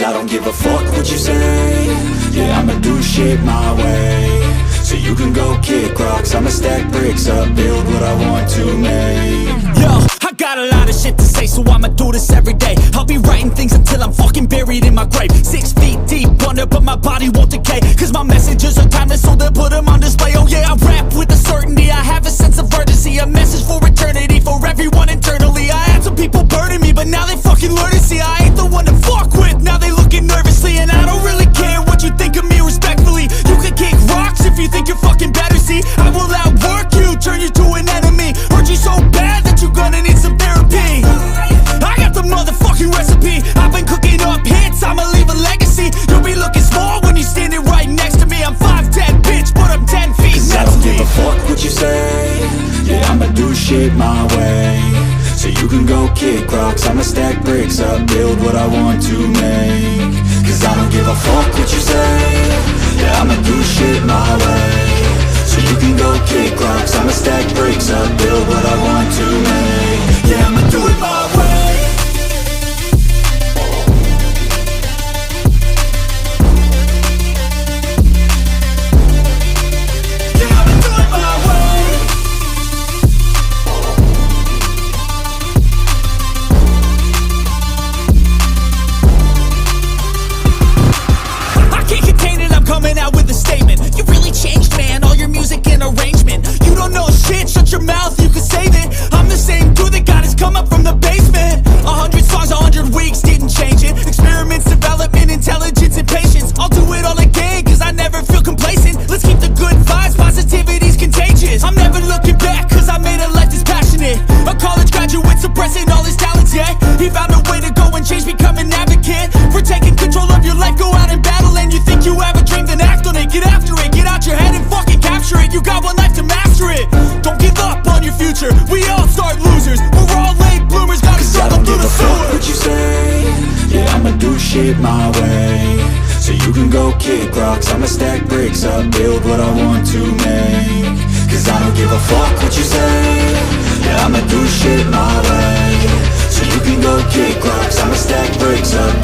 I don't give a fuck what you say. Yeah, I'ma do shit my way. So you can go kick rocks, I'ma stack bricks up, build what I want to make. Yo, I got a lot of shit to say, so I'ma do this every day. I'll be writing things until I'm fucking buried in my grave. 6 feet deep under, but my body won't decay. Cause my messages are timeless, so they'll put them on display. Oh yeah, I rap with a certainty, I have a sense of urgency. A message for eternity, for everyone internally. I had some people burning me, but now they fucking learn to see I ain't the one to fuck with, now they looking nervously. And I don't really care what you think of me, respectfully. You can kick rocks if you think you're fucking better, see. I will outwork you, turn you to an enemy. Hurt you so bad that you're gonna need some therapy. I got the motherfucking recipe, I've been cooking up hits, I'ma leave a legacy. You'll be looking small when you're standing right next to me. I'm 5'10", bitch, but I'm 10 feet Cause I don't give a fuck what you say. Yeah, I'ma do shit my way. So you can go kick rocks, I'ma stack bricks up, build what I want to make. Cause I don't give a fuck what you say. Yeah, I'ma do shit my way. So you can go kick rocks, I'ma stack bricks up, build what I want to make. Yeah, I'ma do it my way. Coming out with a statement. You really changed, man, all your music and arrangement. You don't know shit, shut your mouth, you can save it. I'm the same dude that got his come up from the basement. 100 songs, 100 weeks, didn't change it. Experiments, development, intelligence, and patience. I'll do it all again, cause I never feel complacent. Let's keep the good vibes, positivity's contagious. I'm never looking back, cause I made a life that's passionate. A college graduate suppressing all his talents, yeah. He found a way to go and change, become an advocate. For taking control of your life, go out and battle. And you think you have a dream, then act on it. Get after it, get out your head and fucking capture it. You got one life to master it. Don't give up on your future, we all start losers. We're all late bloomers, gotta struggle through the sewer. What you say? Yeah, I'ma do shit my way. So you can go kick rocks, I'ma stack bricks up, build what I want to make. Cause I don't give a fuck what you say. Yeah, I'ma do shit my way. So you can go kick rocks, I'ma stack bricks up,